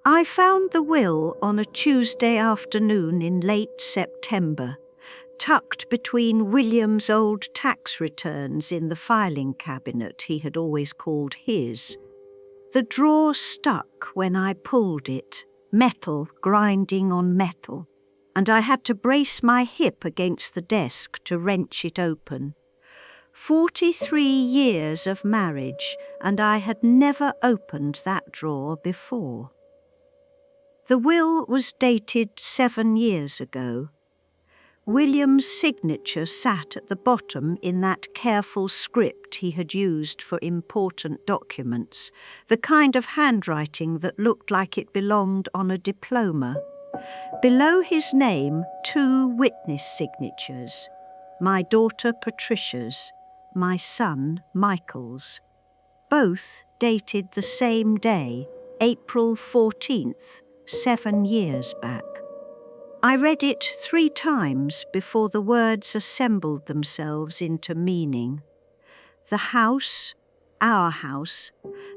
I found the will on a Tuesday afternoon in late September, tucked between William's old tax returns in the filing cabinet he had always called his. The drawer stuck when I pulled it, metal grinding on metal, and I had to brace my hip against the desk to wrench it open. 43 years of marriage, and I had never opened that drawer before. The will was dated 7 years ago. William's signature sat at the bottom in that careful script he had used for important documents, the kind of handwriting that looked like it belonged on a diploma. Below his name, 2 witness signatures, my daughter Patricia's, my son Michael's, both dated the same day, April 14th, 7 years back. I read it 3 times before the words assembled themselves into meaning. The house, our house,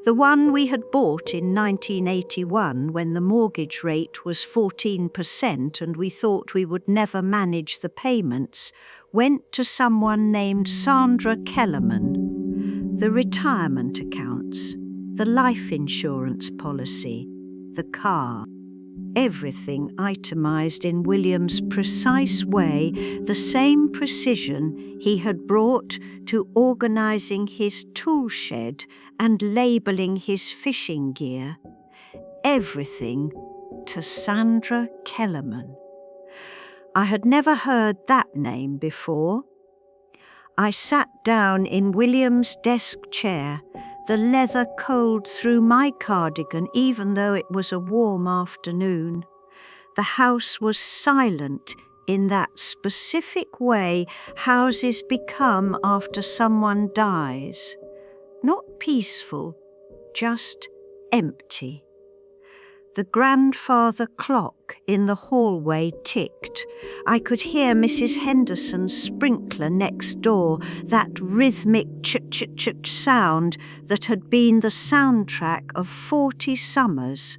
the one we had bought in 1981 when the mortgage rate was 14% and we thought we would never manage the payments, went to someone named Sandra Kellerman. The retirement accounts, the life insurance policy, the car. Everything itemised in William's precise way, the same precision he had brought to organising his tool shed and labelling his fishing gear. Everything to Sandra Kellerman. I had never heard that name before. I sat down in William's desk chair, the leather cold through my cardigan even though it was a warm afternoon. The house was silent in that specific way houses become after someone dies. Not peaceful, just empty. The grandfather clock in the hallway ticked. I could hear Mrs. Henderson's sprinkler next door, that rhythmic ch-ch-ch sound that had been the soundtrack of 40 summers.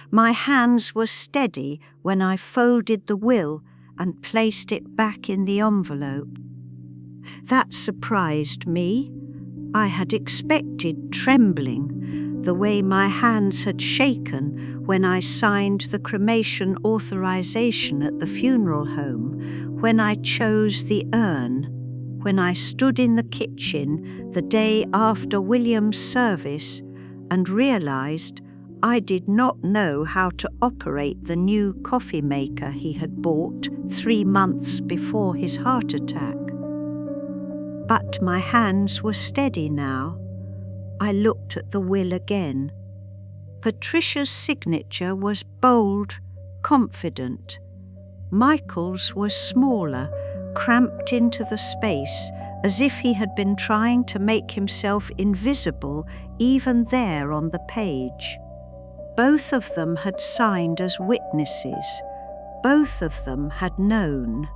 My hands were steady when I folded the will and placed it back in the envelope. That surprised me. I had expected trembling, the way my hands had shaken when I signed the cremation authorization at the funeral home, when I chose the urn, when I stood in the kitchen the day after William's service and realized I did not know how to operate the new coffee maker he had bought 3 months before his heart attack. But my hands were steady now. I looked at the will again. Patricia's signature was bold, confident. Michael's was smaller, cramped into the space, as if he had been trying to make himself invisible even there on the page. Both of them had signed as witnesses. Both of them had known.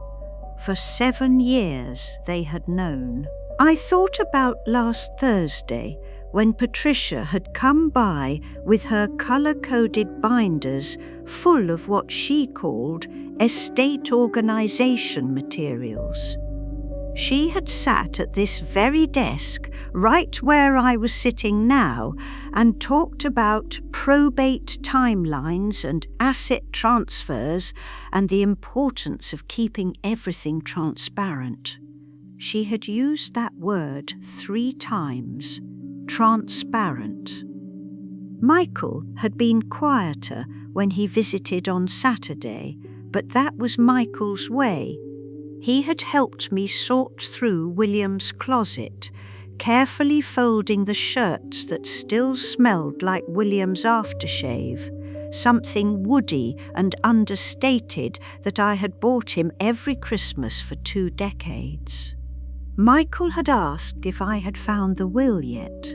For 7 years they had known. I thought about last Thursday, when Patricia had come by with her colour-coded binders full of what she called estate organisation materials. She had sat at this very desk, right where I was sitting now, and talked about probate timelines and asset transfers and the importance of keeping everything transparent. She had used that word 3 times. Transparent. Michael had been quieter when he visited on Saturday, but that was Michael's way. He had helped me sort through William's closet, carefully folding the shirts that still smelled like William's aftershave, something woody and understated that I had bought him every Christmas for 2 decades. Michael had asked if I had found the will yet,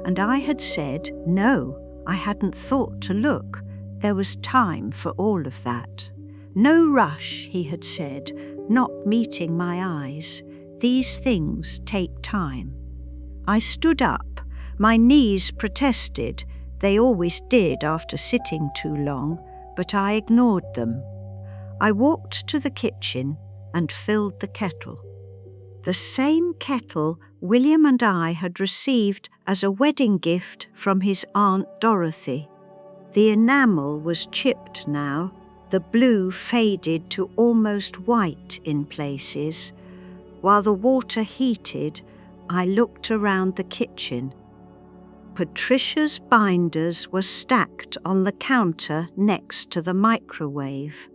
and I had said no, I hadn't thought to look. There was time for all of that. No rush, he had said, not meeting my eyes. These things take time. I stood up. My knees protested. They always did after sitting too long, but I ignored them. I walked to the kitchen and filled the kettle. The same kettle William and I had received as a wedding gift from his Aunt Dorothy. The enamel was chipped now, the blue faded to almost white in places. While the water heated, I looked around the kitchen. Patricia's binders were stacked on the counter next to the microwave.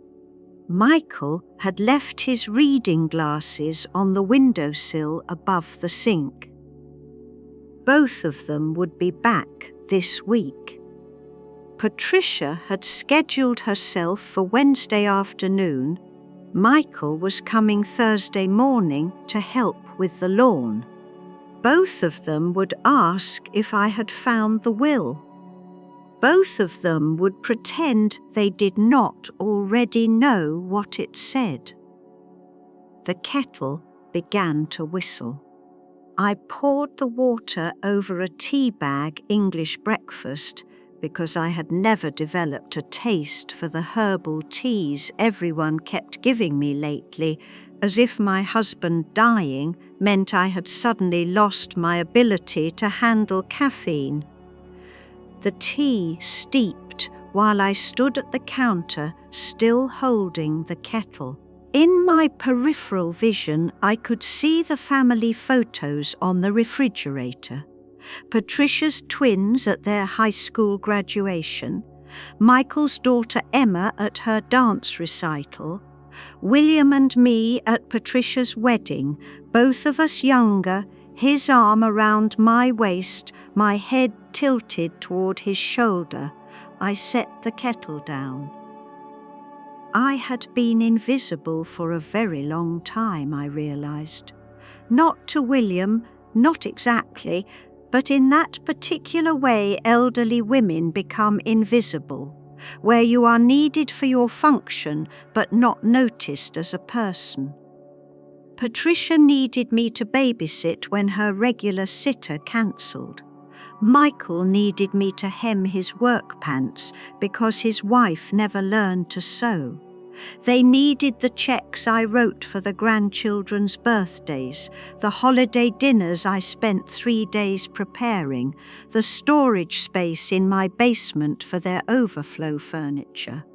Michael had left his reading glasses on the windowsill above the sink. Both of them would be back this week. Patricia had scheduled herself for Wednesday afternoon. Michael was coming Thursday morning to help with the lawn. Both of them would ask if I had found the will. Both of them would pretend they did not already know what it said. The kettle began to whistle. I poured the water over a tea bag English breakfast because I had never developed a taste for the herbal teas everyone kept giving me lately, as if my husband dying meant I had suddenly lost my ability to handle caffeine. The tea steeped while I stood at the counter, still holding the kettle. In my peripheral vision, I could see the family photos on the refrigerator. Patricia's twins at their high school graduation, Michael's daughter Emma at her dance recital, William and me at Patricia's wedding, both of us younger, his arm around my waist, my head tilted toward his shoulder. I set the kettle down. I had been invisible for a very long time, I realized. Not to William, not exactly, but in that particular way elderly women become invisible, where you are needed for your function but not noticed as a person. Patricia needed me to babysit when her regular sitter cancelled. Michael needed me to hem his work pants because his wife never learned to sew. They needed the checks I wrote for the grandchildren's birthdays, the holiday dinners I spent 3 days preparing, the storage space in my basement for their overflow furniture.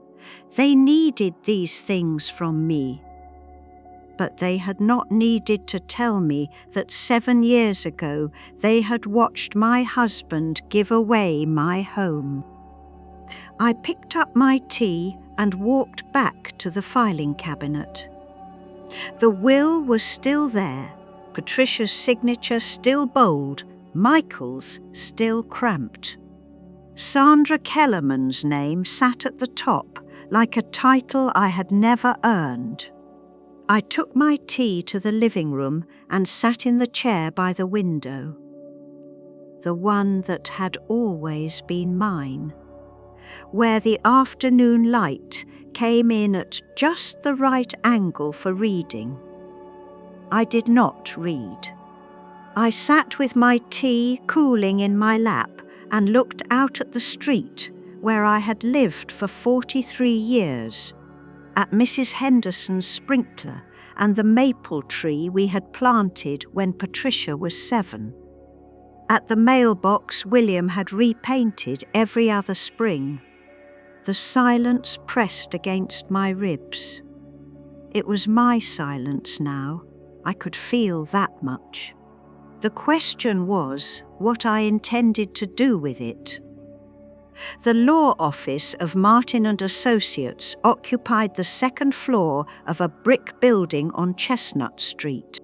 They needed these things from me. But they had not needed to tell me that 7 years ago they had watched my husband give away my home. I picked up my tea and walked back to the filing cabinet. The will was still there, Patricia's signature still bold, Michael's still cramped. Sandra Kellerman's name sat at the top like a title I had never earned. I took my tea to the living room and sat in the chair by the window. The one that had always been mine, where the afternoon light came in at just the right angle for reading. I did not read. I sat with my tea cooling in my lap and looked out at the street where I had lived for 43 years, at Mrs. Henderson's sprinkler and the maple tree we had planted when Patricia was 7. At the mailbox William had repainted every other spring. The silence pressed against my ribs. It was my silence now. I could feel that much. The question was what I intended to do with it. The law office of Martin and Associates occupied the 2nd floor of a brick building on Chestnut Street.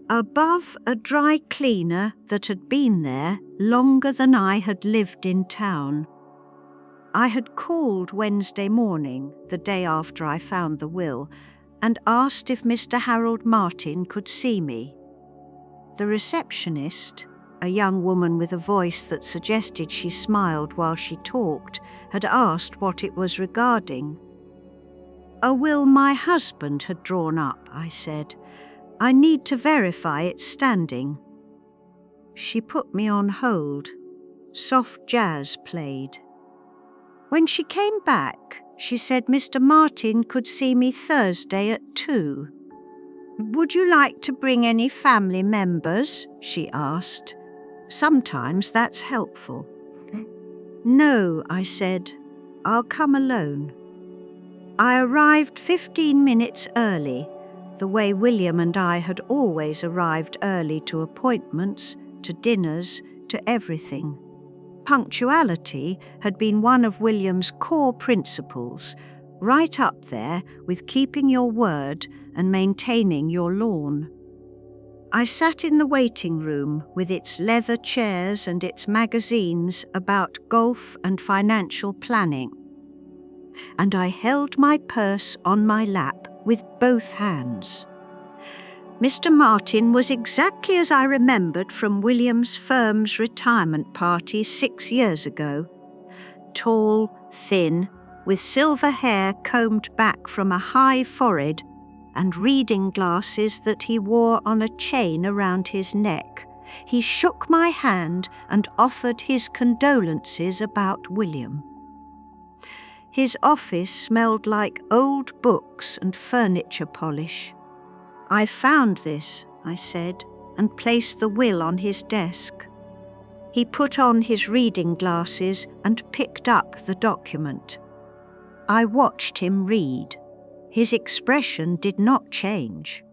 Above a dry cleaner that had been there longer than I had lived in town. I had called Wednesday morning, the day after I found the will, and asked if Mr. Harold Martin could see me. The receptionist, a young woman with a voice that suggested she smiled while she talked, had asked what it was regarding. A will my husband had drawn up, I said. I need to verify its standing. She put me on hold. Soft jazz played. When she came back, she said Mr. Martin could see me Thursday at 2. "Would you like to bring any family members?" she asked. "Sometimes that's helpful." "No," I said. "I'll come alone." I arrived 15 minutes early, the way William and I had always arrived early to appointments, to dinners, to everything. Punctuality had been one of William's core principles, right up there with keeping your word and maintaining your lawn. I sat in the waiting room with its leather chairs and its magazines about golf and financial planning, and I held my purse on my lap with both hands. Mr. Martin was exactly as I remembered from William's firm's retirement party 6 years ago. Tall, thin, with silver hair combed back from a high forehead and reading glasses that he wore on a chain around his neck, he shook my hand and offered his condolences about William. His office smelled like old books and furniture polish. "I found this," I said, and placed the will on his desk. He put on his reading glasses and picked up the document. I watched him read. His expression did not change.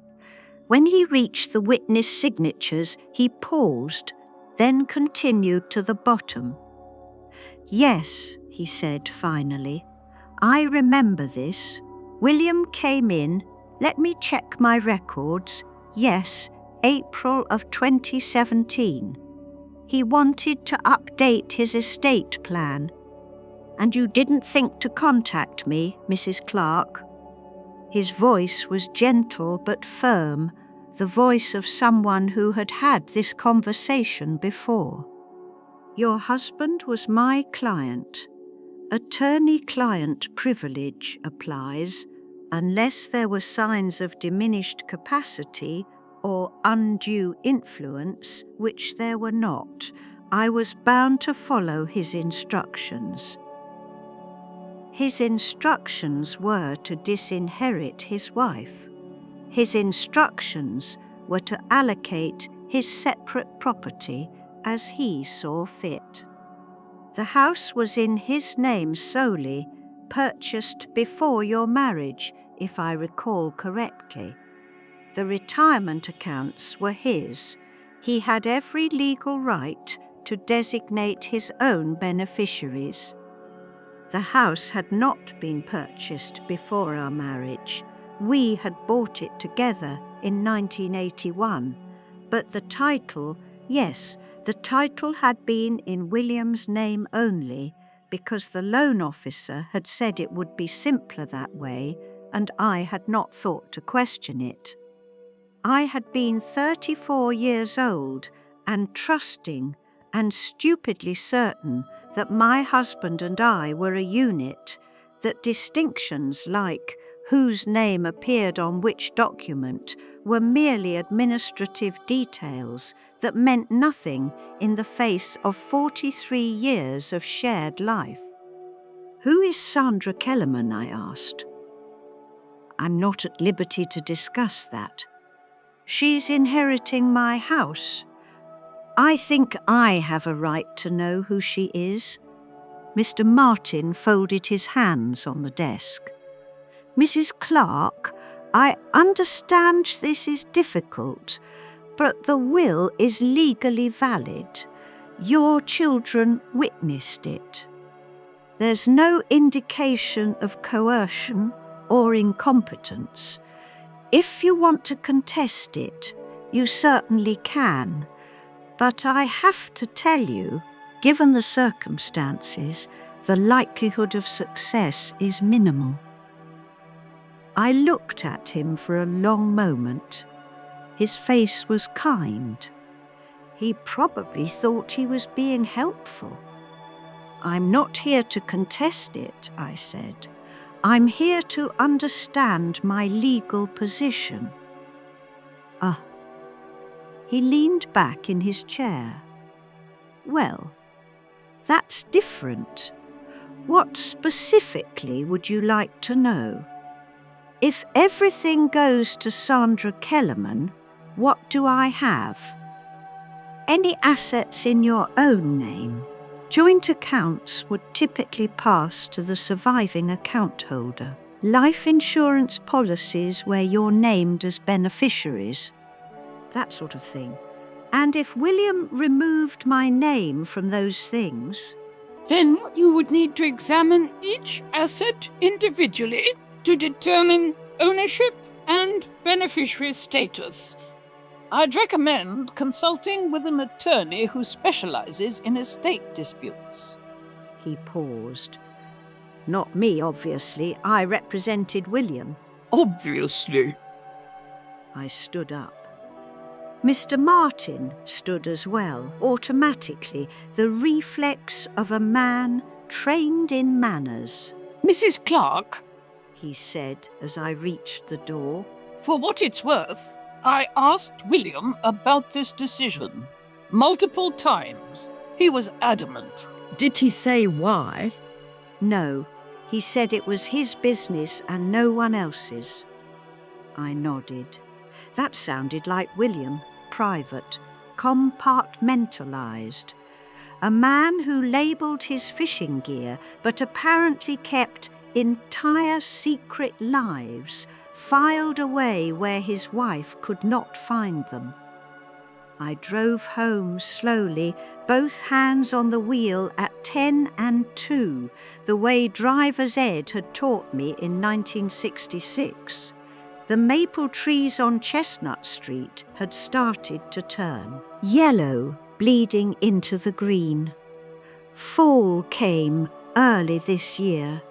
When he reached the witness signatures, he paused, then continued to the bottom. "Yes," he said finally, "I remember this. William came in. Let me check my records. Yes, April of 2017. He wanted to update his estate plan. And you didn't think to contact me, Mrs. Clark?" His voice was gentle but firm, the voice of someone who had had this conversation before. "Your husband was my client. Attorney-client privilege applies unless there were signs of diminished capacity or undue influence, which there were not. I was bound to follow his instructions." His instructions were to disinherit his wife. His instructions were to allocate his separate property as he saw fit. The house was in his name solely, purchased before your marriage, if I recall correctly. The retirement accounts were his. He had every legal right to designate his own beneficiaries. The house had not been purchased before our marriage. We had bought it together in 1981, but the title, yes, the title had been in William's name only because the loan officer had said it would be simpler that way, and I had not thought to question it. I had been 34 years old and trusting and stupidly certain that my husband and I were a unit, that distinctions like whose name appeared on which document were merely administrative details that meant nothing in the face of 43 years of shared life. "Who is Sandra Kellerman?" I asked. "I'm not at liberty to discuss that." "She's inheriting my house. I think I have a right to know who she is." Mr. Martin folded his hands on the desk. "Mrs. Clark, I understand this is difficult, but the will is legally valid. Your children witnessed it. There's no indication of coercion or incompetence. If you want to contest it, you certainly can. But I have to tell you, given the circumstances, the likelihood of success is minimal." I looked at him for a long moment. His face was kind. He probably thought he was being helpful. "I'm not here to contest it," I said. "I'm here to understand my legal position." "Ah." He leaned back in his chair. "Well, That's different. What specifically would you like to know? If everything goes to Sandra Kellerman, what do I have? Any assets in your own name? Joint accounts would typically pass to the surviving account holder. Life insurance policies where you're named as beneficiaries. That sort of thing. And if William removed my name from those things, then you would need to examine each asset individually to determine ownership and beneficiary status. I'd recommend consulting with an attorney who specializes in estate disputes. He paused. Not me, obviously. I represented William. Obviously. I stood up. Mr. Martin stood as well, automatically, the reflex of a man trained in manners. Mrs. Clark, he said as I reached the door. For what it's worth, I asked William about this decision. Multiple times. He was adamant. Did he say why? No. He said it was his business and no one else's. I nodded. That sounded like William. Private, compartmentalized. A man who labelled his fishing gear but apparently kept entire secret lives filed away where his wife could not find them. I drove home slowly, both hands on the wheel at 10 and 2, the way driver's ed had taught me in 1966. The maple trees on Chestnut Street had started to turn, yellow bleeding into the green. Fall came early this year.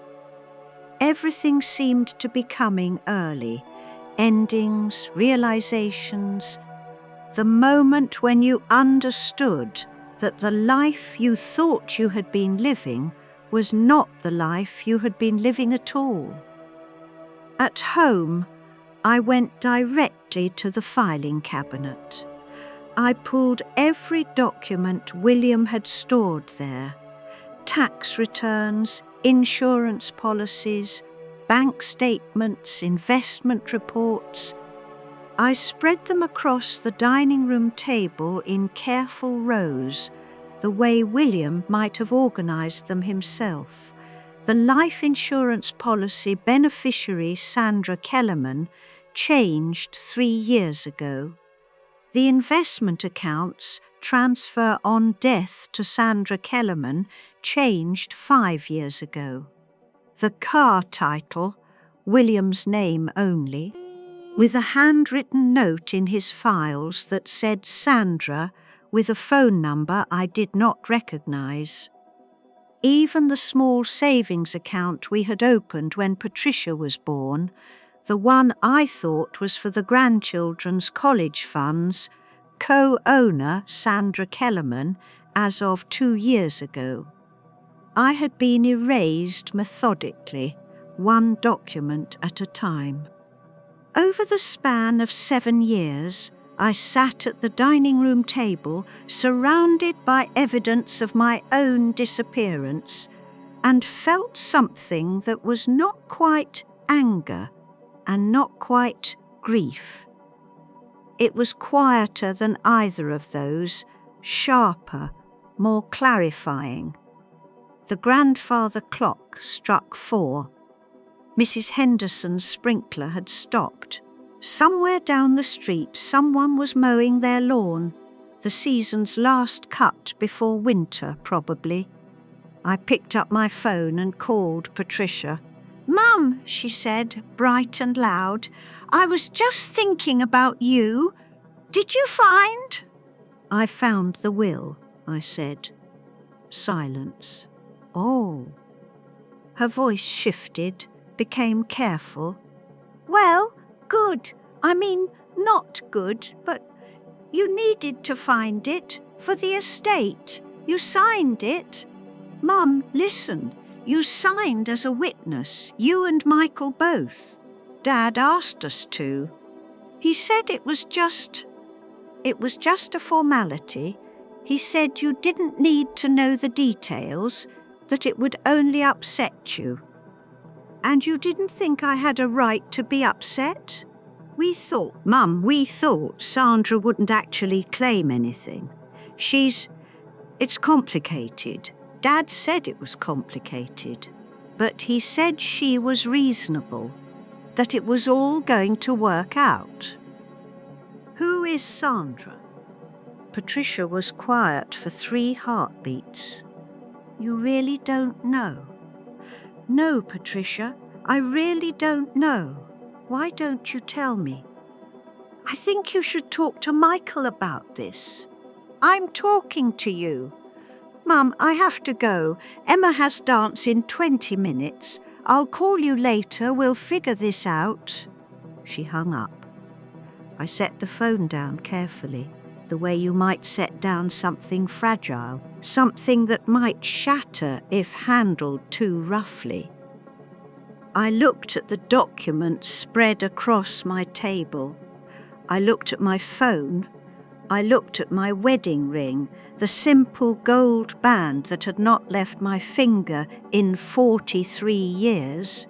Everything seemed to be coming early. Endings, realizations. The moment when you understood that the life you thought you had been living was not the life you had been living at all. At home, I went directly to the filing cabinet. I pulled every document William had stored there. Tax returns, insurance policies, bank statements, investment reports. I spread them across the dining room table in careful rows, the way William might have organized them himself. The life insurance policy beneficiary, Sandra Kellerman, changed 3 years ago. The investment accounts, transfer on death to Sandra Kellerman, changed 5 years ago. The car title, William's name only, with a handwritten note in his files that said Sandra with a phone number I did not recognize. Even the small savings account we had opened when Patricia was born, the one I thought was for the grandchildren's college funds, co-owner Sandra Kellerman as of 2 years ago. I had been erased methodically, one document at a time. Over the span of 7 years, I sat at the dining room table, surrounded by evidence of my own disappearance, and felt something that was not quite anger and not quite grief. It was quieter than either of those, sharper, more clarifying. The grandfather clock struck 4. Mrs. Henderson's sprinkler had stopped. Somewhere down the street, someone was mowing their lawn, the season's last cut before winter, probably. I picked up my phone and called Patricia. "Mum," she said, bright and loud, "I was just thinking about you. Did you find?" "I found the will," I said. Silence. "Oh." Her voice shifted, became careful. "Well, good. I mean, not good, but you needed to find it for the estate. You signed it. Mum, listen. You signed as a witness, you and Michael both. Dad asked us to. He said it was just a formality. He said you didn't need to know the details, that it would only upset you. And you didn't think I had a right to be upset? Mum, we thought Sandra wouldn't actually claim anything. It's complicated. Dad said it was complicated. But he said she was reasonable, that it was all going to work out. Who is Sandra? Patricia was quiet for 3 heartbeats. You really don't know? No, Patricia, I really don't know. Why don't you tell me? I think you should talk to Michael about this. I'm talking to you. Mum, I have to go. Emma has dance in 20 minutes. I'll call you later. We'll figure this out. She hung up. I set the phone down carefully, the way you might set down something fragile, something that might shatter if handled too roughly. I looked at the documents spread across my table. I looked at my phone. I looked at my wedding ring, the simple gold band that had not left my finger in 43 years.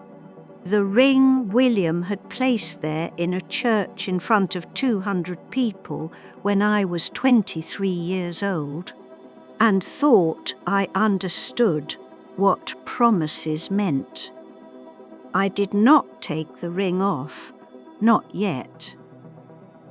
The ring William had placed there in a church in front of 200 people when I was 23 years old, and thought I understood what promises meant. I did not take the ring off, not yet.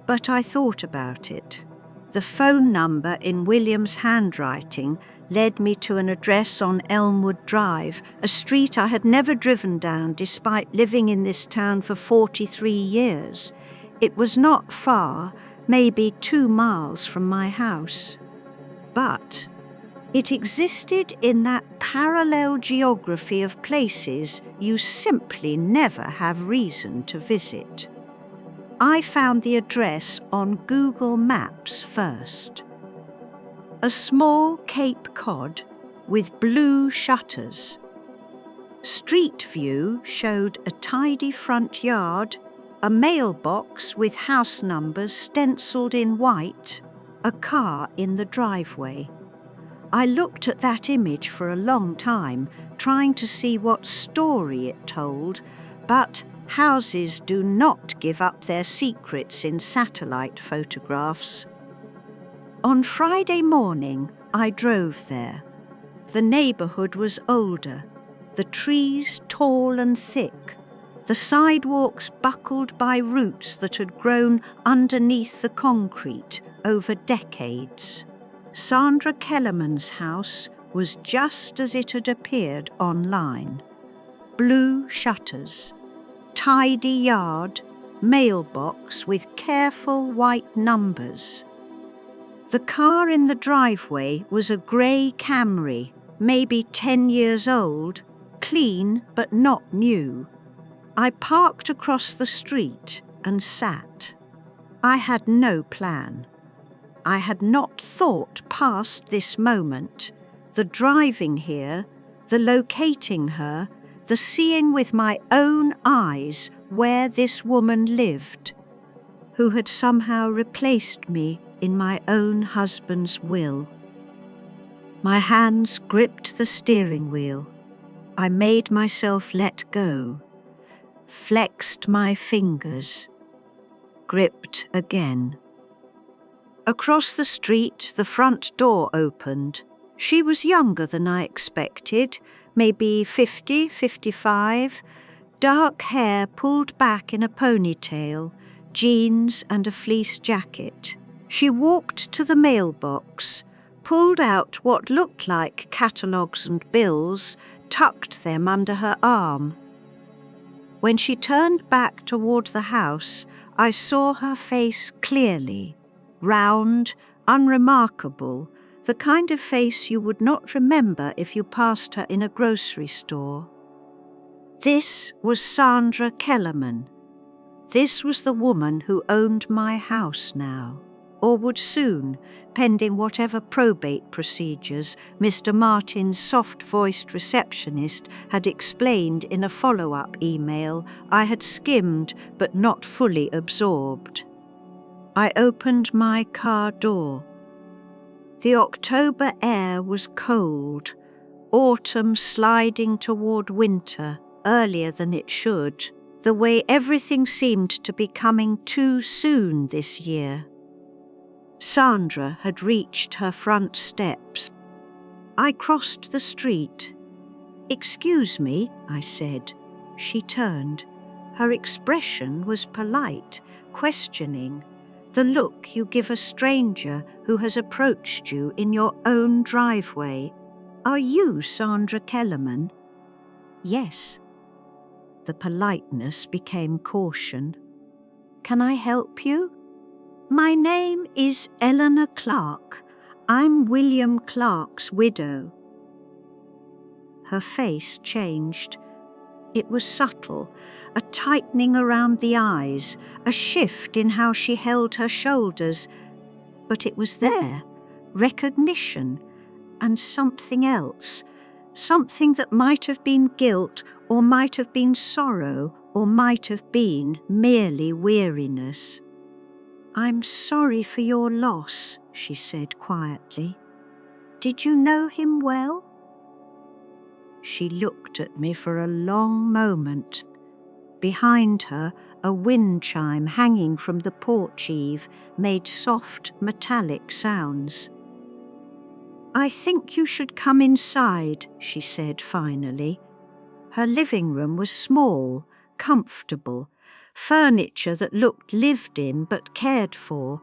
But I thought about it. The phone number in William's handwriting led me to an address on Elmwood Drive, a street I had never driven down despite living in this town for 43 years. It was not far, maybe 2 miles from my house. But it existed in that parallel geography of places you simply never have reason to visit. I found the address on Google Maps first. A small Cape Cod with blue shutters. Street view showed a tidy front yard, a mailbox with house numbers stenciled in white, a car in the driveway. I looked at that image for a long time, trying to see what story it told, but houses do not give up their secrets in satellite photographs. On Friday morning, I drove there. The neighbourhood was older, the trees tall and thick, the sidewalks buckled by roots that had grown underneath the concrete over decades. Sandra Kellerman's house was just as it had appeared online. Blue shutters, tidy yard, mailbox with careful white numbers. The car in the driveway was a grey Camry, maybe 10 years old, clean but not new. I parked across the street and sat. I had no plan. I had not thought past this moment, the driving here, the locating her, the seeing with my own eyes where this woman lived, who had somehow replaced me in my own husband's will. My hands gripped the steering wheel. I made myself let go, flexed my fingers, gripped again. Across the street, the front door opened. She was younger than I expected, maybe 50, 55, dark hair pulled back in a ponytail, jeans and a fleece jacket. She walked to the mailbox, pulled out what looked like catalogues and bills, tucked them under her arm. When she turned back toward the house, I saw her face clearly, round, unremarkable, the kind of face you would not remember if you passed her in a grocery store. This was Sandra Kellerman. This was the woman who owned my house now, or would soon, pending whatever probate procedures Mr. Martin's soft-voiced receptionist had explained in a follow-up email I had skimmed but not fully absorbed. I opened my car door. The October air was cold, autumn sliding toward winter earlier than it should, the way everything seemed to be coming too soon this year. Sandra had reached her front steps. I crossed the street. "Excuse me," I said. She turned. Her expression was polite, questioning, the look you give a stranger who has approached you in your own driveway. "Are you Sandra Kellerman?" "Yes." The politeness became caution. "Can I help you?" "My name is Eleanor Clark. I'm William Clark's widow." Her face changed. It was subtle, a tightening around the eyes, a shift in how she held her shoulders. But it was there, recognition, and something else, something that might have been guilt, or might have been sorrow, or might have been merely weariness. "I'm sorry for your loss," she said quietly. "Did you know him well?" She looked at me for a long moment. Behind her, a wind chime hanging from the porch eave made soft, metallic sounds. "I think you should come inside," she said finally. Her living room was small, comfortable, furniture that looked lived in but cared for,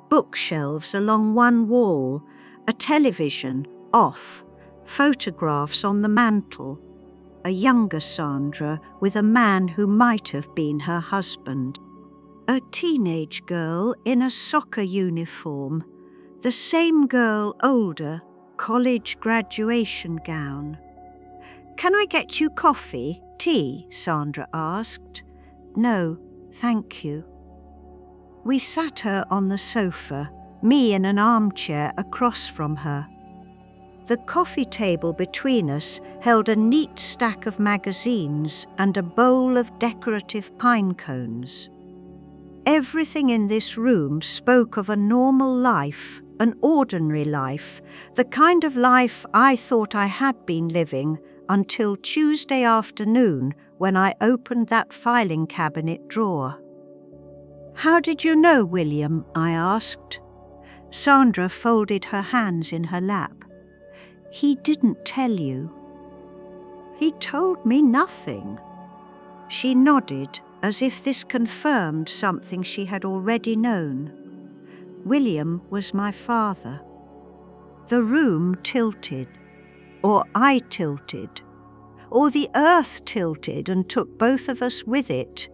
bookshelves along one wall, a television off, photographs on the mantel, a younger Sandra with a man who might have been her husband, a teenage girl in a soccer uniform, the same girl older, college graduation gown. "Can I get you coffee, tea?" Sandra asked. "No, thank you." We sat her on the sofa, me in an armchair across from her. The coffee table between us held a neat stack of magazines and a bowl of decorative pine cones. Everything in this room spoke of a normal life, an ordinary life, the kind of life I thought I had been living until Tuesday afternoon when I opened that filing cabinet drawer. "How did you know William?" I asked. Sandra folded her hands in her lap. "He didn't tell you." "He told me nothing." She nodded, as if this confirmed something she had already known. "William was my father." The room tilted, or I tilted, or the earth tilted and took both of us with it.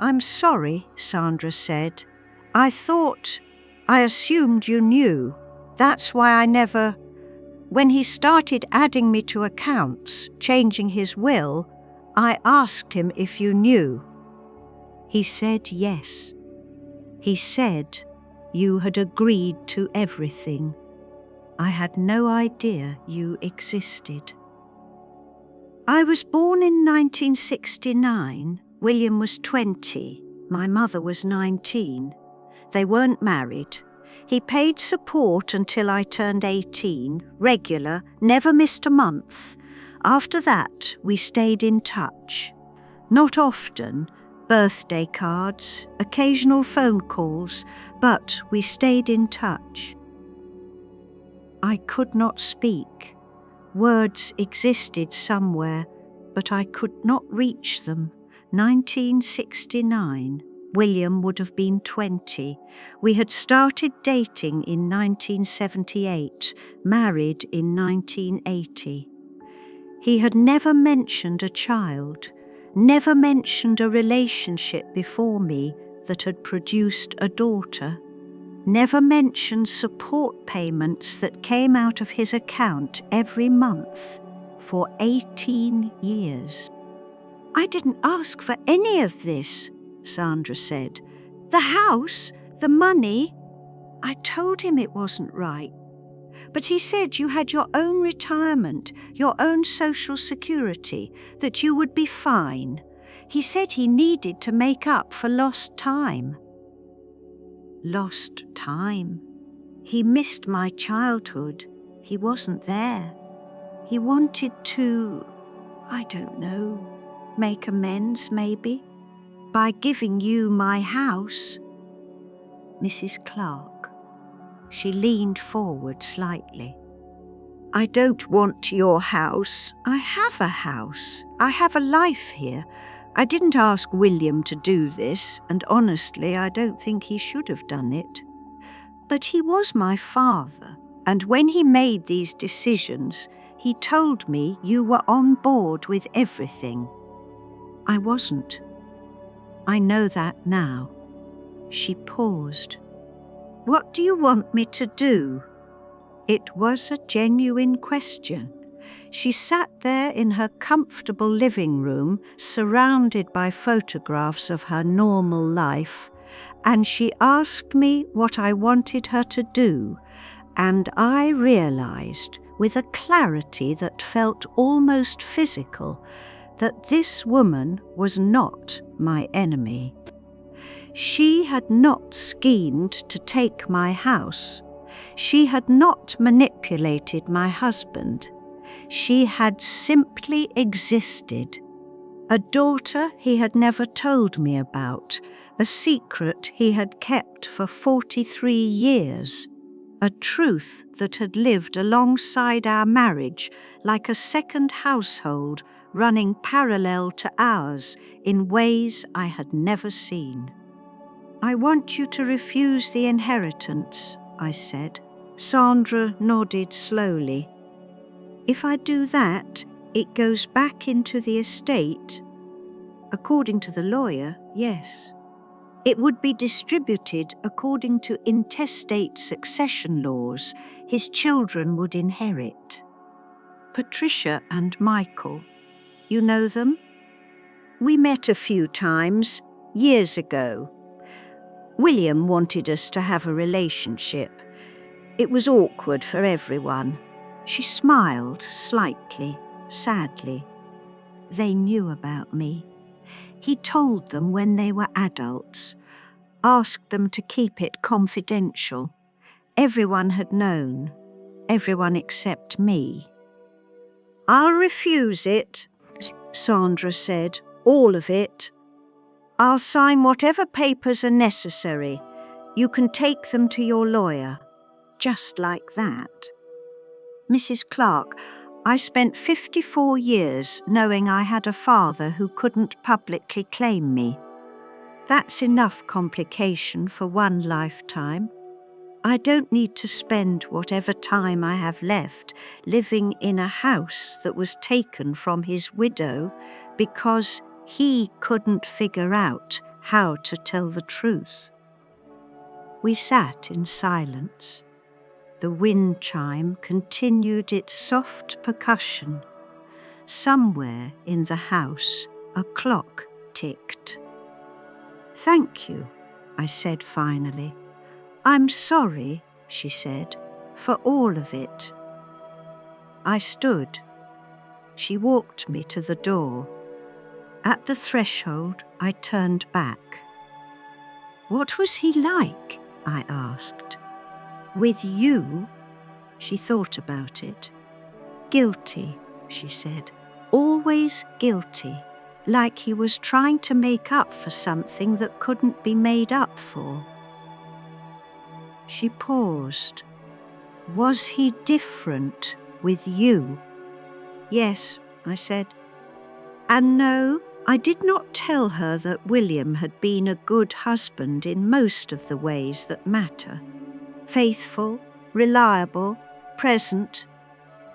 "I'm sorry," Sandra said. I assumed you knew. That's why I never... When he started adding me to accounts, changing his will, I asked him if you knew. He said yes. He said you had agreed to everything. I had no idea you existed." "I was born in 1969. William was 20. My mother was 19. They weren't married. He paid support until I turned 18, regular, never missed a month. After that, we stayed in touch. Not often, birthday cards, occasional phone calls, but we stayed in touch." I could not speak. Words existed somewhere, but I could not reach them. 1969. William would have been 20. We had started dating in 1978, married in 1980. He had never mentioned a child, never mentioned a relationship before me that had produced a daughter, never mentioned support payments that came out of his account every month for 18 years. "I didn't ask for any of this," Sandra said. "The house, the money. I told him it wasn't right. But he said you had your own retirement, your own social security, that you would be fine. He said he needed to make up for lost time." Lost time? He missed my childhood. He wasn't there. He wanted to, I don't know, make amends maybe, by giving you my house. Mrs. Clark. She leaned forward slightly. I don't want your house. I have a house. I have a life here. I didn't ask William to do this, and honestly, I don't think he should have done it. But he was my father, and when he made these decisions, he told me you were on board with everything. I wasn't. I know that now. She paused. What do you want me to do? It was a genuine question. She sat there in her comfortable living room, surrounded by photographs of her normal life, and she asked me what I wanted her to do, and I realized, with a clarity that felt almost physical, that this woman was not my enemy. She had not schemed to take my house. She had not manipulated my husband. She had simply existed. A daughter he had never told me about, a secret he had kept for 43 years, a truth that had lived alongside our marriage like a second household running parallel to ours in ways I had never seen. I want you to refuse the inheritance, I said. Sandra nodded slowly. If I do that, it goes back into the estate? According to the lawyer, yes. It would be distributed according to intestate succession laws. His children would inherit. Patricia and Michael. You know them? We met a few times, years ago. William wanted us to have a relationship. It was awkward for everyone. She smiled slightly, sadly. They knew about me. He told them when they were adults, asked them to keep it confidential. Everyone had known, everyone except me. I'll refuse it, Sandra said, all of it. I'll sign whatever papers are necessary. You can take them to your lawyer. Just like that. Mrs. Clark, I spent 54 years knowing I had a father who couldn't publicly claim me. That's enough complication for one lifetime. I don't need to spend whatever time I have left living in a house that was taken from his widow because he couldn't figure out how to tell the truth. We sat in silence. The wind chime continued its soft percussion. Somewhere in the house, a clock ticked. Thank you, I said finally. I'm sorry, she said, for all of it. I stood. She walked me to the door. At the threshold, I turned back. What was he like? I asked. With you? She thought about it. Guilty, she said. Always guilty, like he was trying to make up for something that couldn't be made up for. She paused. Was he different with you? Yes, I said. And no, I did not tell her that William had been a good husband in most of the ways that matter. Faithful, reliable, present,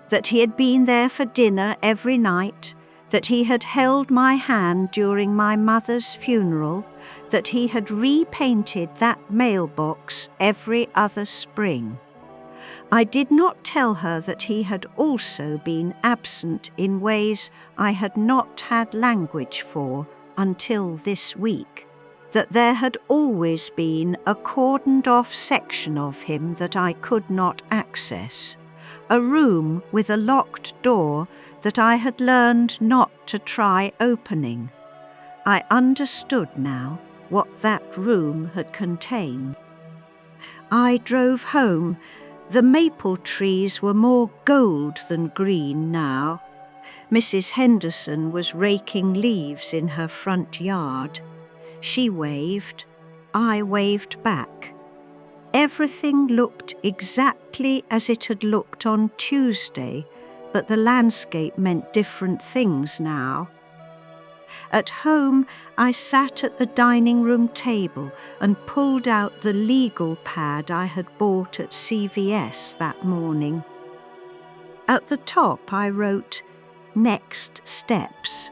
that he had been there for dinner every night, that he had held my hand during my mother's funeral, that he had repainted that mailbox every other spring. I did not tell her that he had also been absent in ways I had not had language for until this week, that there had always been a cordoned-off section of him that I could not access, a room with a locked door that I had learned not to try opening. I understood now what that room had contained. I drove home. The maple trees were more gold than green now. Mrs. Henderson was raking leaves in her front yard. She waved. I waved back. Everything looked exactly as it had looked on Tuesday, but the landscape meant different things now. At home, I sat at the dining room table and pulled out the legal pad I had bought at CVS that morning. At the top, I wrote, "Next steps."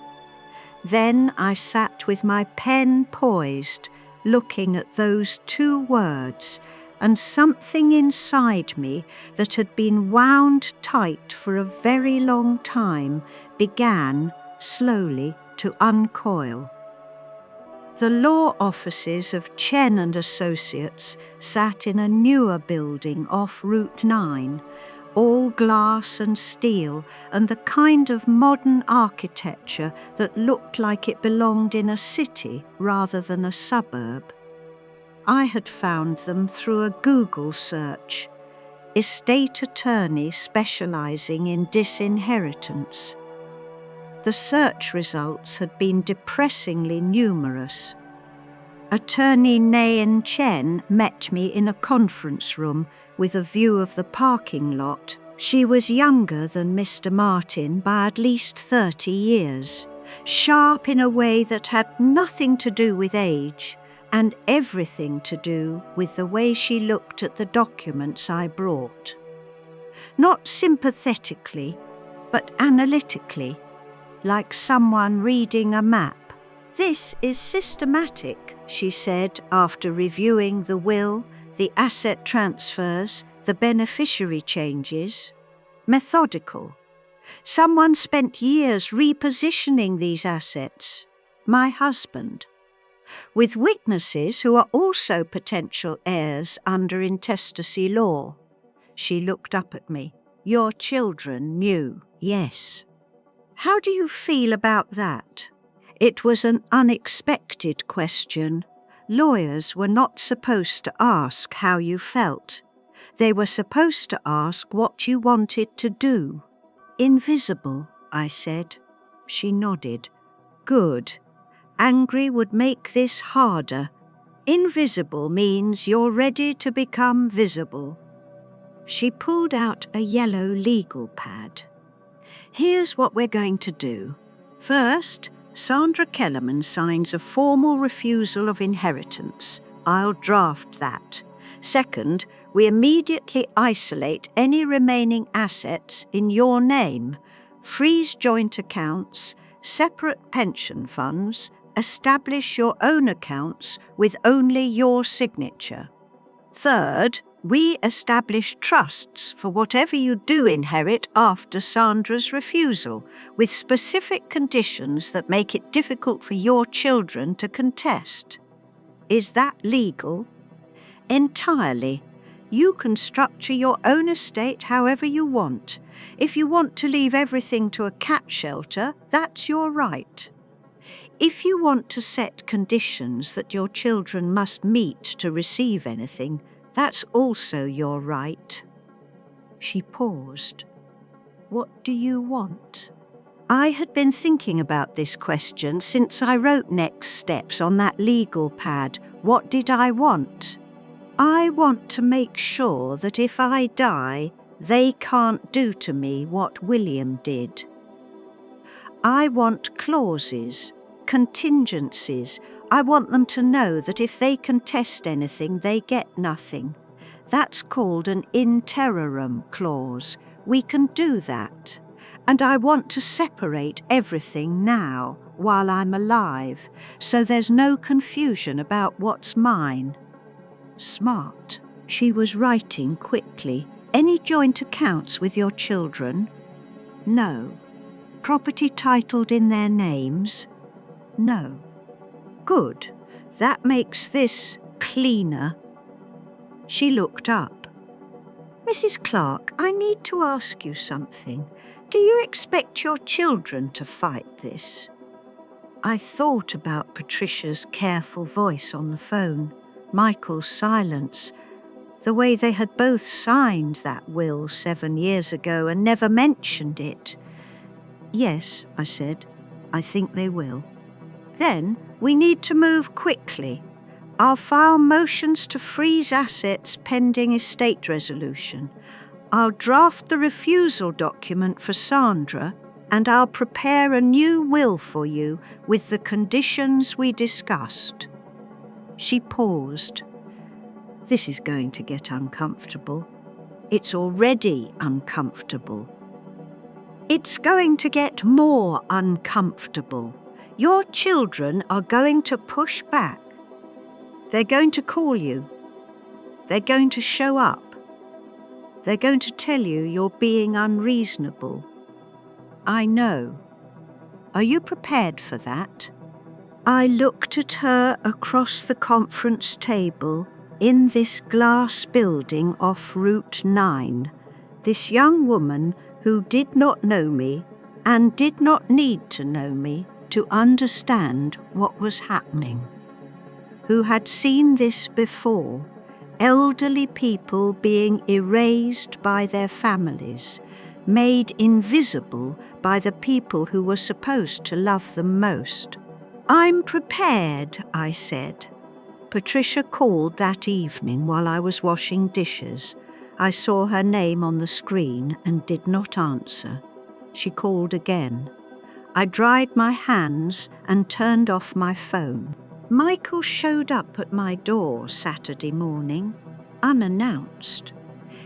Then I sat with my pen poised, looking at those 2 words, and something inside me that had been wound tight for a very long time began, slowly, to uncoil. The law offices of Chen and Associates sat in a newer building off Route 9, all glass and steel and the kind of modern architecture that looked like it belonged in a city rather than a suburb. I had found them through a Google search, estate attorney specializing in disinheritance. The search results had been depressingly numerous. Attorney Nayan Chen met me in a conference room with a view of the parking lot. She was younger than Mr. Martin by at least 30 years, sharp in a way that had nothing to do with age and everything to do with the way she looked at the documents I brought. Not sympathetically, but analytically, like someone reading a map. "This is systematic," she said after reviewing the will, the asset transfers, the beneficiary changes. "Methodical. Someone spent years repositioning these assets. My husband. With witnesses who are also potential heirs under intestacy law." She looked up at me. "Your children knew, yes. How do you feel about that?" It was an unexpected question. Lawyers were not supposed to ask how you felt. They were supposed to ask what you wanted to do. "Invisible," I said. She nodded. "Good. Angry would make this harder. Invisible means you're ready to become visible." She pulled out a yellow legal pad. "Here's what we're going to do. First, Sandra Kellerman signs a formal refusal of inheritance. I'll draft that. Second, we immediately isolate any remaining assets in your name, freeze joint accounts, separate pension funds, establish your own accounts with only your signature. Third, we establish trusts for whatever you do inherit after Sandra's refusal, with specific conditions that make it difficult for your children to contest. Is that legal?" "Entirely. You can structure your own estate however you want. If you want to leave everything to a cat shelter, that's your right. If you want to set conditions that your children must meet to receive anything, that's also your right." She paused. "What do you want?" I had been thinking about this question since I wrote next steps on that legal pad. What did I want? I want to make sure that if I die, they can't do to me what William did. I want clauses, contingencies. I want them to know that if they contest anything, they get nothing. That's called an in terrorem clause. We can do that. And I want to separate everything now, while I'm alive, so there's no confusion about what's mine. Smart. She was writing quickly. "Any joint accounts with your children?" "No." "Property titled in their names?" "No." "Good. That makes this cleaner." She looked up. "Mrs. Clark, I need to ask you something. Do you expect your children to fight this?" I thought about Patricia's careful voice on the phone, Michael's silence. The way they had both signed that will 7 years ago and never mentioned it. Yes, I said, I think they will. Then we need to move quickly. I'll file motions to freeze assets pending estate resolution. I'll draft the refusal document for Sandra, and I'll prepare a new will for you with the conditions we discussed. She paused. This is going to get uncomfortable. It's already uncomfortable. It's going to get more uncomfortable. Your children are going to push back. They're going to call you. They're going to show up. They're going to tell you you're being unreasonable. I know. Are you prepared for that? I looked at her across the conference table in this glass building off Route 9, this young woman who did not know me and did not need to know me to understand what was happening, who had seen this before, elderly people being erased by their families, made invisible by the people who were supposed to love them most. I'm prepared, I said. Patricia called that evening while I was washing dishes. I saw her name on the screen and did not answer. She called again. I dried my hands and turned off my phone. Michael showed up at my door Saturday morning, unannounced.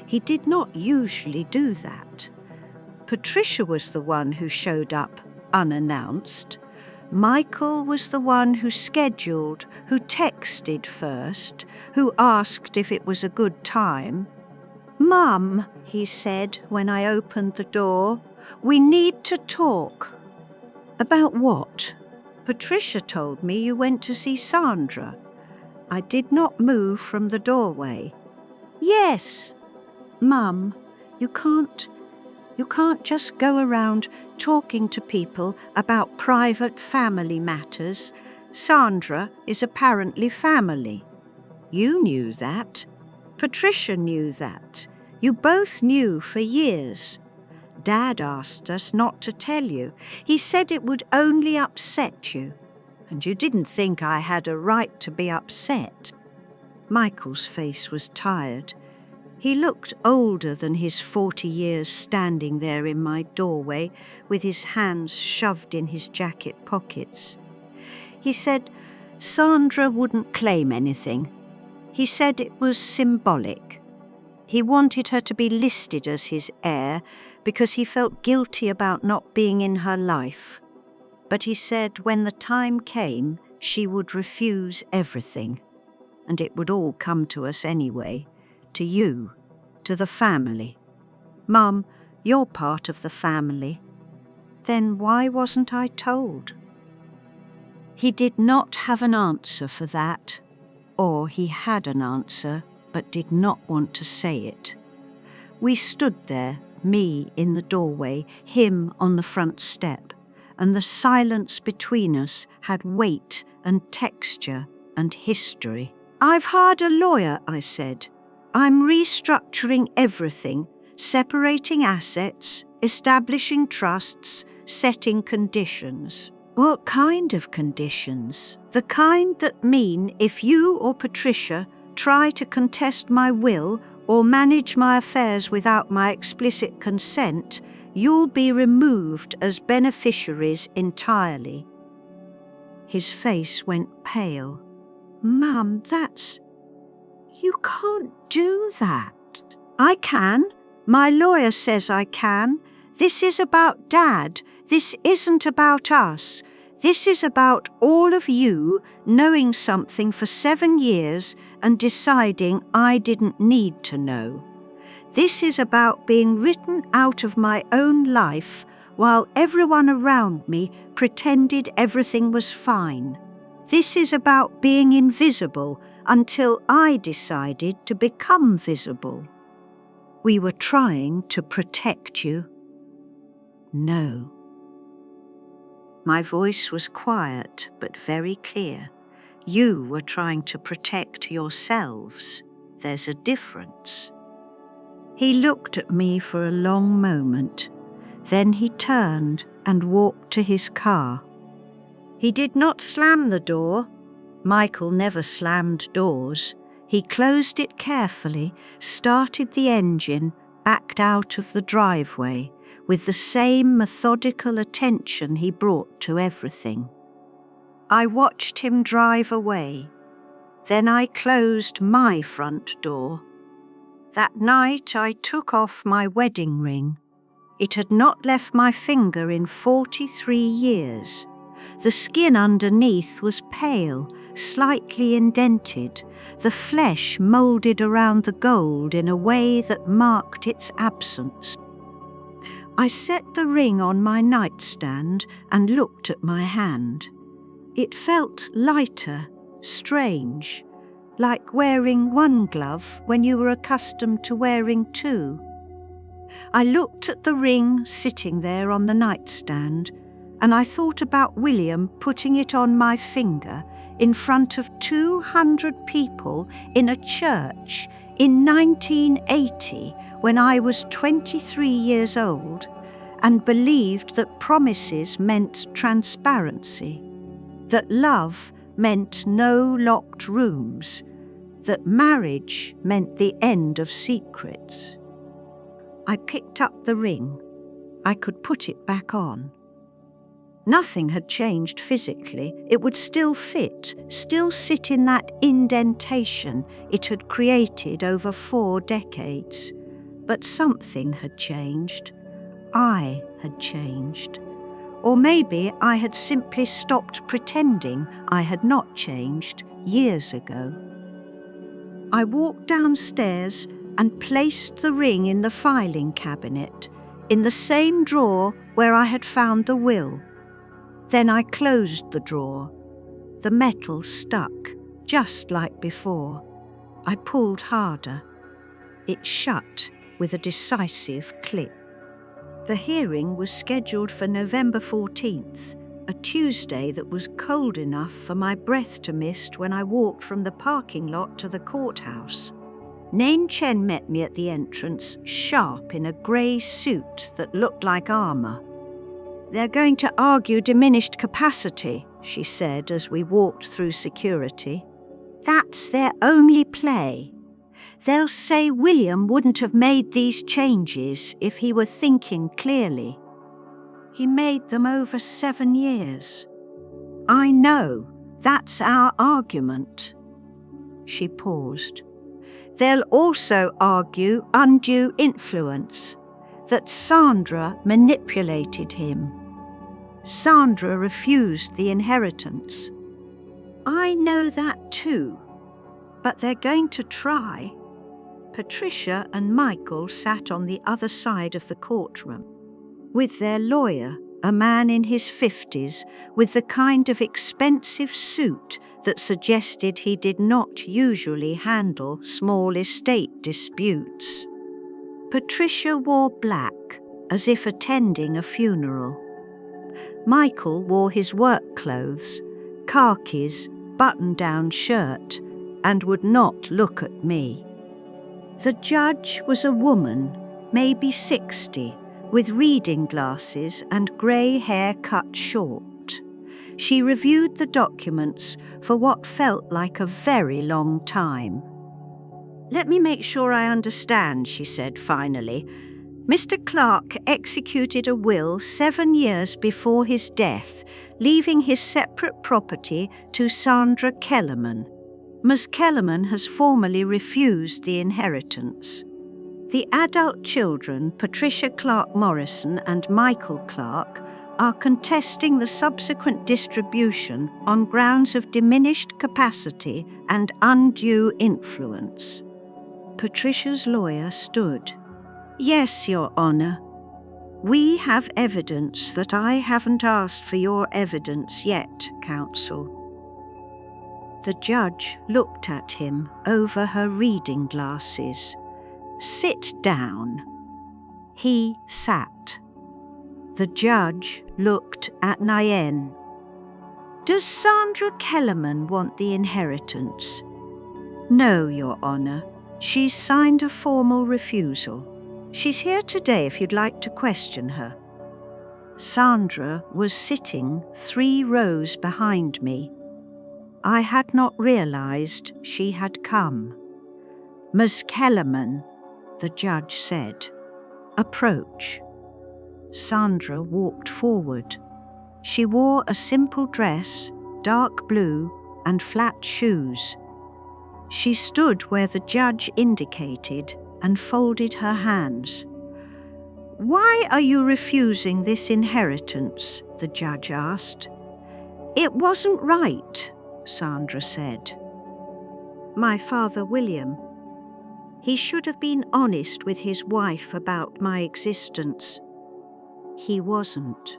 He did not usually do that. Patricia was the one who showed up unannounced. Michael was the one who scheduled, who texted first, who asked if it was a good time. "Mum," he said when I opened the door, "we need to talk." "About what?" "Patricia told me you went to see Sandra." I did not move from the doorway. "Yes." "Mum, you can't just go around talking to people about private family matters. Sandra is apparently family. You knew that. Patricia knew that. You both knew for years. Dad asked us not to tell you. He said it would only upset you. And you didn't think I had a right to be upset." Michael's face was tired. He looked older than his 40 years standing there in my doorway with his hands shoved in his jacket pockets. He said Sandra wouldn't claim anything. He said it was symbolic. He wanted her to be listed as his heir because he felt guilty about not being in her life. But he said when the time came, she would refuse everything, and it would all come to us anyway. To you, to the family. Mum, you're part of the family. Then why wasn't I told? He did not have an answer for that, or he had an answer but did not want to say it. We stood there, me in the doorway, him on the front step, and the silence between us had weight and texture and history. "I've hired a lawyer," I said. "I'm restructuring everything, separating assets, establishing trusts, setting conditions." "What kind of conditions?" "The kind that mean if you or Patricia try to contest my will or manage my affairs without my explicit consent, you'll be removed as beneficiaries entirely." His face went pale. "Mum, you can't do that." "I can. My lawyer says I can. This is about Dad. This isn't about us. This is about all of you knowing something for 7 years and deciding I didn't need to know. This is about being written out of my own life while everyone around me pretended everything was fine. This is about being invisible until I decided to become visible. We were trying to protect you." "No." My voice was quiet but very clear. "You were trying to protect yourselves. there's a difference." He looked at me for a long moment. Then he turned and walked to his car. He did not slam the door. Michael never slammed doors. He closed it carefully, started the engine, backed out of the driveway, with the same methodical attention he brought to everything. I watched him drive away. Then I closed my front door. That night I took off my wedding ring. It had not left my finger in 43 years. The skin underneath was pale, slightly indented, the flesh moulded around the gold in a way that marked its absence. I set the ring on my nightstand and looked at my hand. It felt lighter, strange, like wearing one glove when you were accustomed to wearing two. I looked at the ring sitting there on the nightstand, and I thought about William putting it on my finger in front of 200 people in a church in 1980 when I was 23 years old and believed that promises meant transparency, that love meant no locked rooms, that marriage meant the end of secrets. I picked up the ring. I could put it back on. Nothing had changed physically. It would still fit, still sit in that indentation it had created over 4 decades. But something had changed. I had changed. Or maybe I had simply stopped pretending I had not changed years ago. I walked downstairs and placed the ring in the filing cabinet, in the same drawer where I had found the will. Then I closed the drawer. The metal stuck, just like before. I pulled harder. It shut with a decisive click. The hearing was scheduled for November 14th, a Tuesday that was cold enough for my breath to mist when I walked from the parking lot to the courthouse. Nain Chen met me at the entrance, sharp in a grey suit that looked like armour. "They're going to argue diminished capacity," she said as we walked through security. "That's their only play. They'll say William wouldn't have made these changes if he were thinking clearly. He made them over 7 years. I know, that's our argument." She paused. "They'll also argue undue influence, that Sandra manipulated him. Sandra refused the inheritance. I know that too, but they're going to try." Patricia and Michael sat on the other side of the courtroom, with their lawyer, a man in his 50s, with the kind of expensive suit that suggested he did not usually handle small estate disputes. Patricia wore black, as if attending a funeral. Michael wore his work clothes, khakis, button-down shirt, and would not look at me. The judge was a woman, maybe 60, with reading glasses and grey hair cut short. She reviewed the documents for what felt like a very long time. "Let me make sure I understand," she said finally. "Mr. Clark executed a will 7 years before his death, leaving his separate property to Sandra Kellerman. Ms. Kellerman has formally refused the inheritance. The adult children, Patricia Clark Morrison and Michael Clark, are contesting the subsequent distribution on grounds of diminished capacity and undue influence." Patricia's lawyer stood. "Yes, Your Honour. We have evidence that I haven't asked for your evidence yet, counsel." The judge looked at him over her reading glasses. "Sit down." He sat. The judge looked at Nain. "Does Sandra Kellerman want the inheritance?" "No, Your Honour. She's signed a formal refusal. She's here today if you'd like to question her. Sandra was sitting 3 rows behind me. I had not realized she had come. Miss Kellerman, the judge said. Approach. Sandra walked forward. She wore a simple dress, dark blue, and flat shoes. She stood where the judge indicated and folded her hands. "Why are you refusing this inheritance?" the judge asked. "It wasn't right," Sandra said. "My father, William. He should have been honest with his wife about my existence. He wasn't.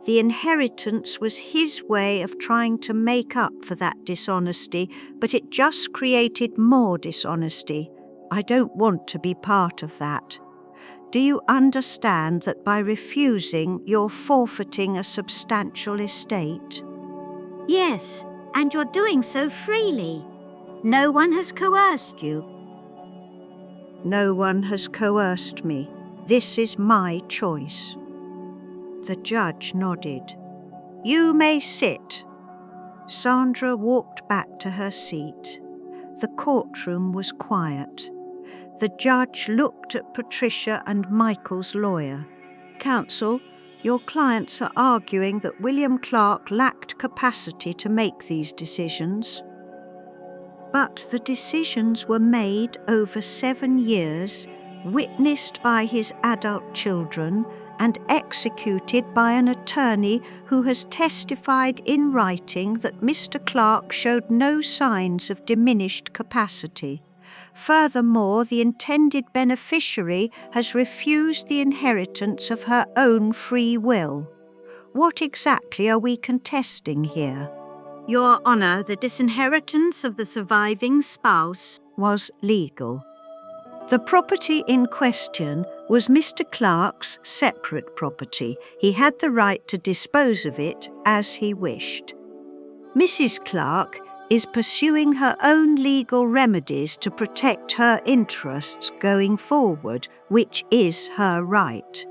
The inheritance was his way of trying to make up for that dishonesty, but it just created more dishonesty. I don't want to be part of that. Do you understand that by refusing, you're forfeiting a substantial estate?" Yes, and you're doing so freely. No one has coerced you. No one has coerced me. This is my choice. The judge nodded. "You may sit." Sandra walked back to her seat. The courtroom was quiet. The judge looked at Patricia and Michael's lawyer. "Counsel, your clients are arguing that William Clark lacked capacity to make these decisions. But the decisions were made over 7 years, witnessed by his adult children, and executed by an attorney who has testified in writing that Mr. Clark showed no signs of diminished capacity. Furthermore, the intended beneficiary has refused the inheritance of her own free will. What exactly are we contesting here?" Your Honour, the disinheritance of the surviving spouse was legal. The property in question was Mr. Clark's separate property. He had the right to dispose of it as he wished. Mrs. Clark is pursuing her own legal remedies to protect her interests going forward, which is her right.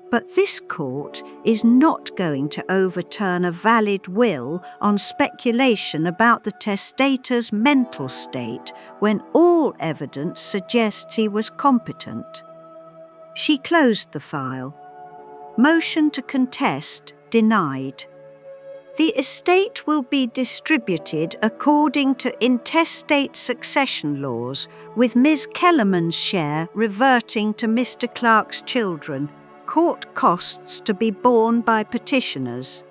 But this court is not going to overturn a valid will on speculation about the testator's mental state when all evidence suggests he was competent. She closed the file. Motion to contest denied. The estate will be distributed according to intestate succession laws, with Ms. Kellerman's share reverting to Mr. Clark's children, court costs to be borne by petitioners.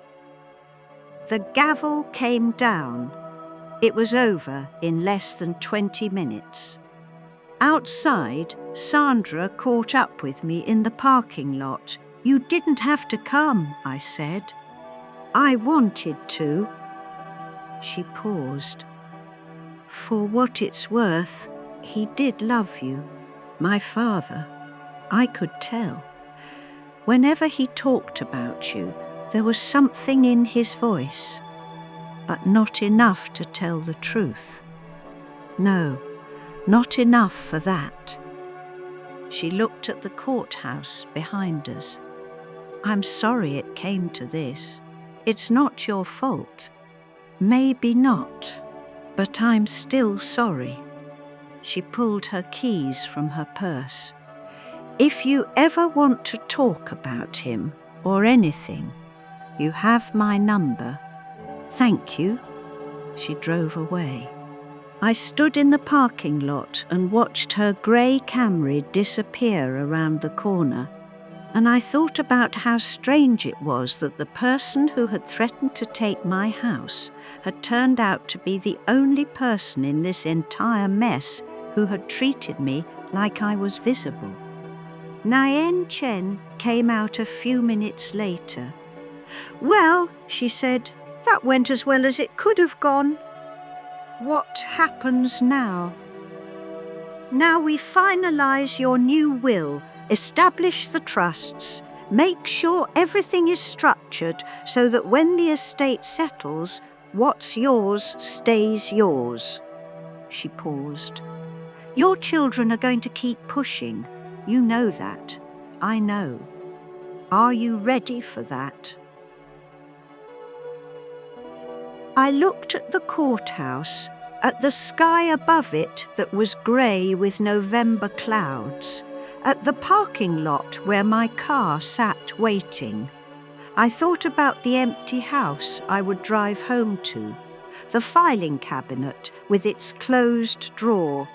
The gavel came down. It was over in less than 20 minutes. Outside, Sandra caught up with me in the parking lot. "You didn't have to come," I said. "I wanted to." She paused. "For what it's worth, he did love you, my father. I could tell. Whenever he talked about you, there was something in his voice, but not enough to tell the truth. No, not enough for that." She looked at the courthouse behind us. "I'm sorry it came to this. It's not your fault." "Maybe not, but I'm still sorry." She pulled her keys from her purse. "If you ever want to talk about him or anything, you have my number. Thank you." She drove away. I stood in the parking lot and watched her grey Camry disappear around the corner, and I thought about how strange it was that the person who had threatened to take my house had turned out to be the only person in this entire mess who had treated me like I was visible. Nayen Chen came out a few minutes later. "Well," she said, "that went as well as it could have gone." "What happens now?" "Now we finalize your new will, establish the trusts, make sure everything is structured so that when the estate settles, what's yours stays yours." She paused. Your children are going to keep pushing. You know that. I know. Are you ready for that? I looked at the courthouse, at the sky above it that was grey with November clouds, at the parking lot where my car sat waiting. I thought about the empty house I would drive home to, the filing cabinet with its closed drawer,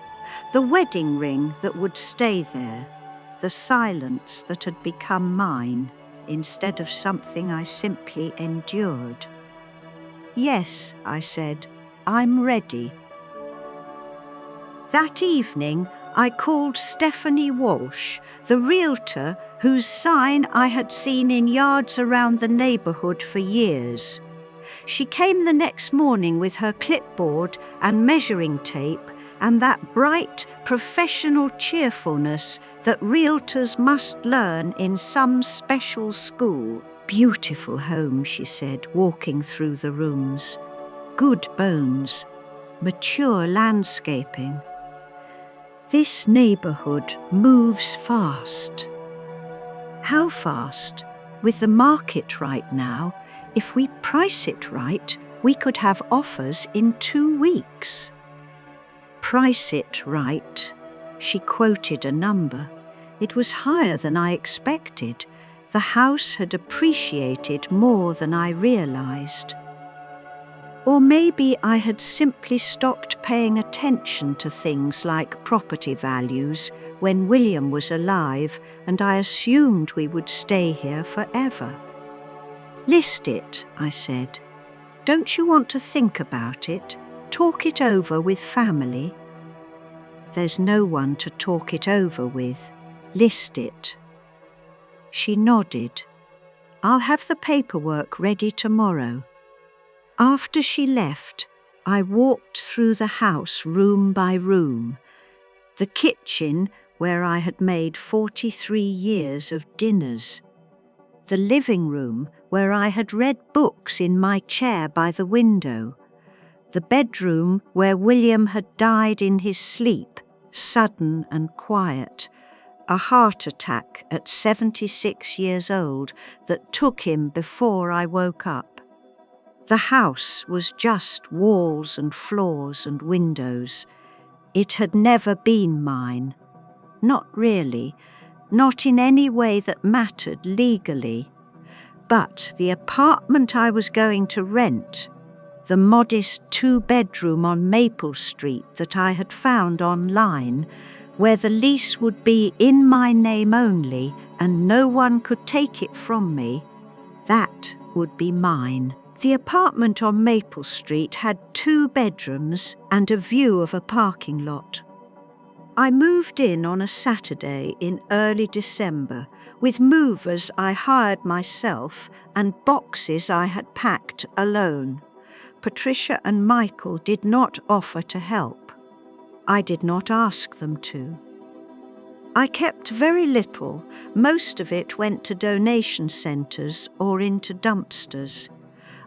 the wedding ring that would stay there, the silence that had become mine instead of something I simply endured. Yes, I said, I'm ready. That evening, I called Stephanie Walsh, the realtor whose sign I had seen in yards around the neighbourhood for years. She came the next morning with her clipboard and measuring tape and that bright, professional cheerfulness that realtors must learn in some special school. Beautiful home, she said, walking through the rooms. Good bones, mature landscaping. This neighbourhood moves fast. How fast? With the market right now, if we price it right, we could have offers in 2 weeks. Price it right. She quoted a number. It was higher than I expected. The house had appreciated more than I realised. Or maybe I had simply stopped paying attention to things like property values when William was alive, and I assumed we would stay here forever. List it, I said. Don't you want to think about it? Talk it over with family? There's no one to talk it over with. List it. She nodded. I'll have the paperwork ready tomorrow. After she left, I walked through the house room by room. The kitchen, where I had made 43 years of dinners. The living room, where I had read books in my chair by the window. The bedroom, where William had died in his sleep, sudden and quiet. A heart attack at 76 years old that took him before I woke up. The house was just walls and floors and windows. It had never been mine. Not really, not in any way that mattered legally. But the apartment I was going to rent, the modest 2-bedroom on Maple Street that I had found online, where the lease would be in my name only and no one could take it from me, that would be mine. The apartment on Maple Street had 2 bedrooms and a view of a parking lot. I moved in on a Saturday in early December with movers I hired myself and boxes I had packed alone. Patricia and Michael did not offer to help. I did not ask them to. I kept very little. Most of it went to donation centres or into dumpsters.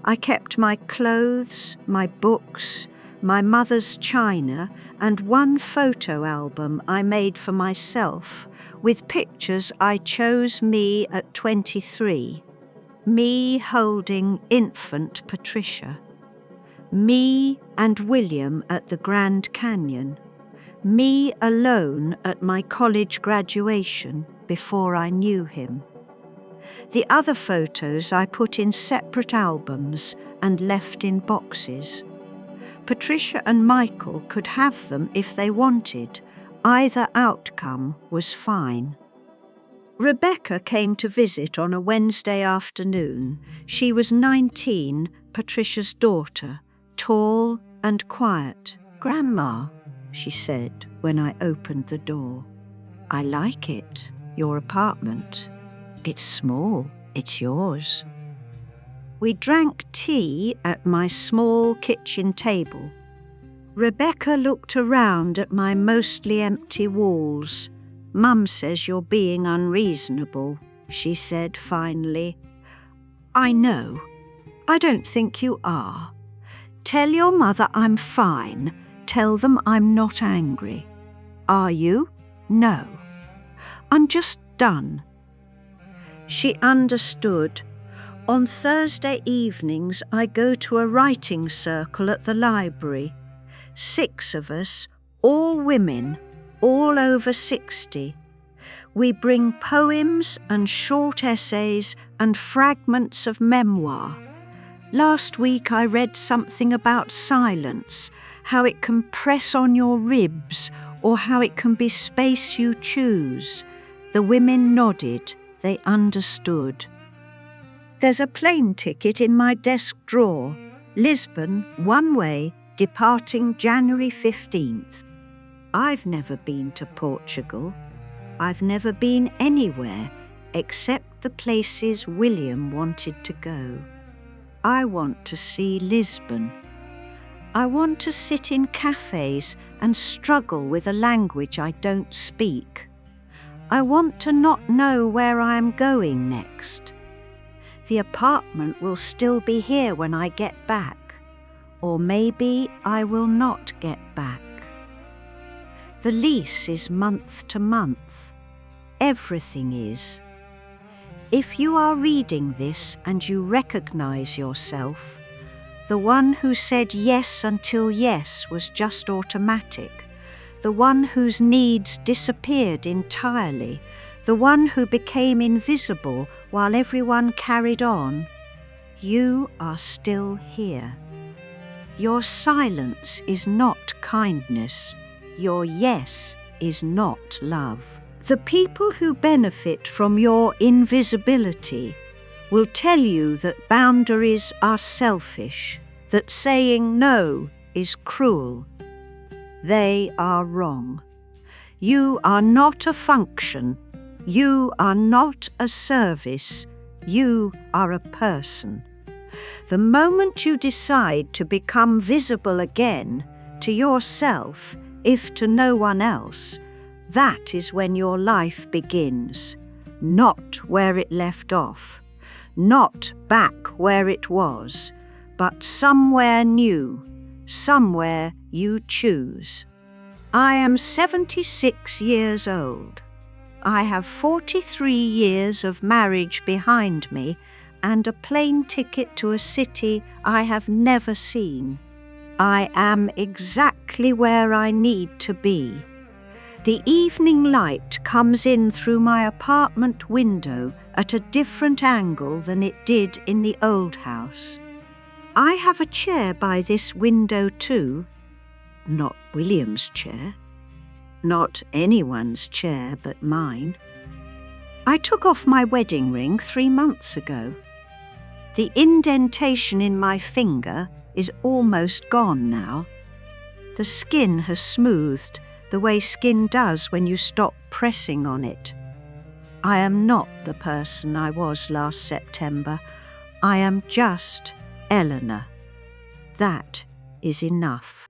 I kept my clothes, my books, my mother's china, and 1 photo album I made for myself with pictures I chose me at 23. Me holding infant Patricia. Me and William at the Grand Canyon. Me alone at my college graduation before I knew him. The other photos I put in separate albums and left in boxes. Patricia and Michael could have them if they wanted. Either outcome was fine. Rebecca came to visit on a Wednesday afternoon. She was 19, Patricia's daughter, tall and quiet. "Grandma," she said when I opened the door, "I like it, your apartment. It's small, it's yours." We drank tea at my small kitchen table. Rebecca looked around at my mostly empty walls. "Mum says you're being unreasonable," she said finally. "I know. I don't think you are. Tell your mother I'm fine. Tell them I'm not angry. Are you? No. I'm just done. She understood. On Thursday evenings, I go to a writing circle at the library. 6 of us, all women, all over 60. We bring poems and short essays and fragments of memoir. Last week I read something about silence, how it can press on your ribs or how it can be space you choose. The women nodded, they understood. There's a plane ticket in my desk drawer. Lisbon, one way, departing January 15th. I've never been to Portugal. I've never been anywhere except the places William wanted to go. I want to see Lisbon. I want to sit in cafes and struggle with a language I don't speak. I want to not know where I am going next. The apartment will still be here when I get back, or maybe I will not get back. The lease is month to month. Everything is. If you are reading this and you recognize yourself, the one who said yes until yes was just automatic, the one whose needs disappeared entirely, the one who became invisible while everyone carried on, you are still here. Your silence is not kindness. Your yes is not love. The people who benefit from your invisibility will tell you that boundaries are selfish, that saying no is cruel. They are wrong. You are not a function. You are not a service. You are a person. The moment you decide to become visible again, to yourself, if to no one else, that is when your life begins, not where it left off, not back where it was, but somewhere new, somewhere you choose. I am 76 years old. I have 43 years of marriage behind me and a plane ticket to a city I have never seen. I am exactly where I need to be. The evening light comes in through my apartment window at a different angle than it did in the old house. I have a chair by this window too. Not William's chair. Not anyone's chair but mine. I took off my wedding ring 3 months ago. The indentation in my finger is almost gone now. The skin has smoothed the way skin does when you stop pressing on it. I am not the person I was last September. I am just Eleanor. That is enough.